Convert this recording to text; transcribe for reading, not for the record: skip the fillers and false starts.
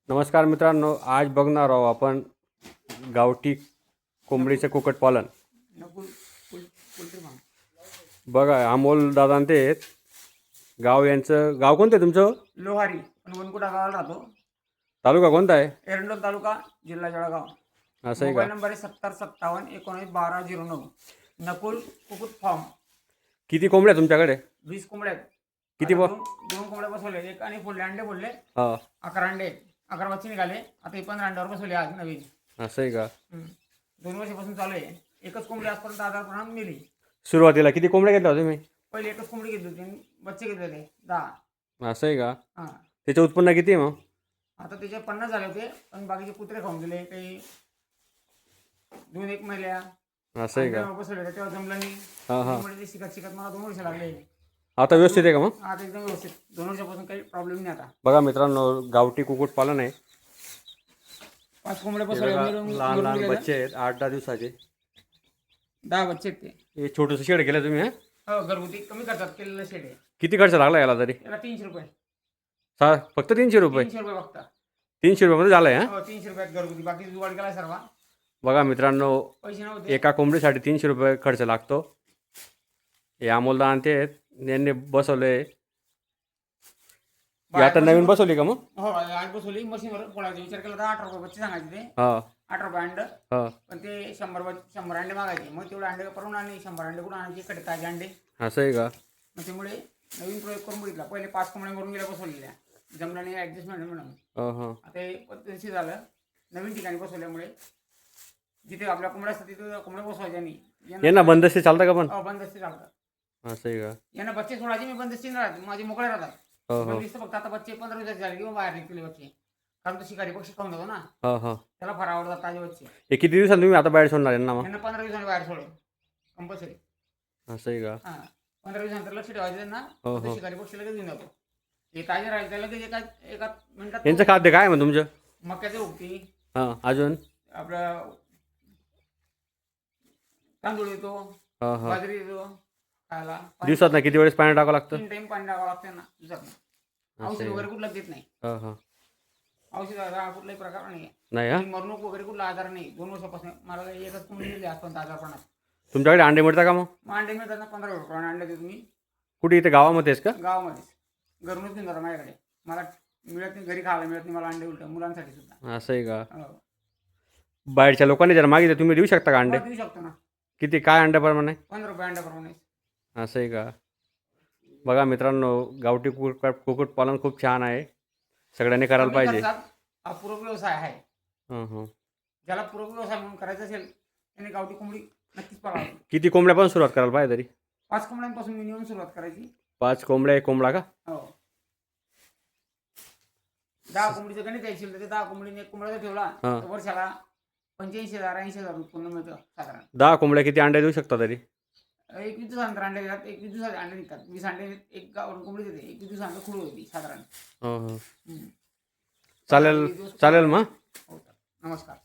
नमस्कार मित्रांनो, आज बघणार आहोत आपण गावठी कोंबडीचे कुक्कुटपालन. बघा अमोल दादा ते आहेत. यांचं गाव कोणतं आहे तुमचं? लोहारी. वनकुटा गावाला राहतो. तालुका कोणता आहे? एरंडोल तालुका, जिल्हा जळगाव. असं आहे का? मोबाईल नंबर आहे 7057191209. नकुल कुक्कुट फार्म. किती कोंबड्या तुमच्याकडे? 20 कोंबड्या आहेत. किती दोन कोंबड्या बसवले, एक आणि फोडले अंडे फोडले. हा, 11 अंडे, 11 बच्चे निघाले. आता हे 15 अंड्यावर बसवले आज नवीन. असं आहे का? 2 वर्षापासून चालू आहे. एकच कोंबडी आजपर्यंत आजारपणात मिली. सुरुवातीला किती कोंबड्या घेतल्या होत्या तुम्ही? पहिले एकच कोंबडी घेतली होती, बच्चे घेतलेले 10. असं आहे का? हां. त्याचं उत्पन्न किती आहे मग? आता त्याचे 50 झाले होते, पण बाकीचे कुत्रे खाऊन गेले. काही 2-1 महिल्या असं आहे का? बसवले होते तेव्हा जमलं नाही. हां हां. ते शिकत मला 2 वर्ष लागले. आता व्यवस्थित आहे का मग? आता एकदम व्यवस्थित. 2 वर्षापासून काही प्रॉब्लेम नाही. आता बघा मित्रांनो, गावठी कुक्कुटपालन आहे. 5 कोंबड्या हे बसवल्या. बघा, लहान लहान बच्चे आहेत, 8-10 दिवसाचे. 10 बच्चे आहेत ते. हे छोटंसं शेड केलं तुम्ही? हो, घरगुती कमी खर्चात केलेलं शेड आहे. किती खर्च लागला याला तरी? त्याला 300 रुपये. फक्त 300 रुपये? 300 रुपये फक्त. 300 रुपयामध्ये झालं आहे? हो, 300 रुपयात घरगुती. बाकी जुगाड केला सर्व. बघा मित्रांनो, पैसे नव्हते. एका कोंबडीसाठी 300 रुपये खर्च लागतो. हे अमोलदा आणते आहेत, यांनी बसवले. आता नवीन बसवली का मग? हो, आज बसवली. मशीनवर पोळायचा विचार केला तर 8 रुपये बच्चे सांगायचे ते. हा 8 रुपये अंड. हा, पण ते 100 अंडे मागायचे. मग तेवढे अंडे करून आणि 100 अंडे कुठून आणायचे? कडे ताजे अंडे. असं आहे का? मग त्यामुळे नवीन प्रयोग करून बघितला. पहिले 5 कोंबड्या मरून गेल्या बसवलेल्या, जमला नाही ॲडजस्टमेंट म्हणून. हां. आता हे पद्धतशीर झालं. नवीन ठिकाणी बसवल्यामुळे जिथे आपल्या कोंबड्या असतात तिथे कोंबड्या बसवायच्या नाही. यांना बंदस्ती चालतं का पण? बंदस्ती चालतात. असं आहे का? यांना बच्चे सोडायचे, मी बंदस्ती नाही राहत. माझे मोकळे राहतात. हो हो. दिसतं फक्त आता बच्चे 15 दिवसाचे झाले किंवा बाहेर निघतील बच्चे. कारण तो शिकारी पक्षी खाऊन जातो ना, हा हा. त्याला फार आवडतात ताजे बच्चे. हे किती दिवसांनी तुम्ही आता बाहेर सोडणार यांना मग? यांना 15 दिवसांनी बाहेर सोडेल कंपल्सरी. असं आहे का? हां, 15 दिवसानंतर लक्ष ठेवायचं त्यांना. हो, ते हो. शिकारी पक्षी लगेच घेऊन जातो. हे ताजे राहील त्याला लगेच एका मिनिटात. यांचं खाद्य काय आहे मग तुमचं? मक्याचे उगती, हां, अजून? आपलं तांदूळ येतो, हां हां. बाजरी येतो खायला. दिवसात ना किती वेळेस पाणी टाकावं लागतं? 3 टाइम पाणी टाकावं लागतं ना दिवसात. औषध वगैरे कुठलं देत नाही. हां हां. औषध कुठलाही प्रकार नाही. नाही हा? मरणूक वगैरे कुठला आजार नाही. 2 वर्षापासून मला एकच कोंबडी दिली आजपर्यंत आजारपणात. तुमच्याकडे अंडे मिळतात का मग? मग अंडे मिळतात ना, 15 रुपये अंडे देतो मी. कुठे, इथे गावामध्येच का? गावामध्येच. घरूनच घेऊन जातात माझ्याकडे. मला मिळत नाही, घरी खायला मिळत नाही मला अंडे. उलट मुलांसाठी सुद्धा. असं आहे का? हो. बाहेरच्या लोकांनी जर मागितलं तुम्ही देऊ शकता का अंडे? देऊ शकतो ना. किती, काय अंड्याप्रमाणे? 15 रुपये अंड्याप्रमाणे. असं आहे का? बघा मित्रांनो, गावठी कुक्कुटपालन खूप छान आहे, सगळ्यांनी करायला कमी पाहिजे. खर्चात हा पूरक व्यवसाय आहे. हां हां. ज्याला पूरक व्यवसाय म्हणून करायचा असेल त्याने गावठी कोंबडी नक्कीच पाळावी. किती कोंबड्या पण सुरुवात करायला पाहिजे तरी? 5 कोंबड्यांपासून मिनिमम सुरुवात करायची. 5 कोंबड्या, 1 कोंबडा का? हो. 10 कोंबडीचं गणित यायची तर 10 कोंबडीने 1 कोंबडा जर ठेवला हां. तर वर्षाला 85,000 80,000 उत्पन्न मिळतं साधारण. 10 कोंबड्या किती अंडे देऊ शकता तरी? 21 दिवसानंतर अंडे देतात. 21 दिवसात अंडे निघतात. 20 अंडे एक गावरून कोंबडी देते. 21 दिवसानंतर खुड होती साधारण. हो हो. हम्म. चालेल चालेल मग. हो. नमस्कार.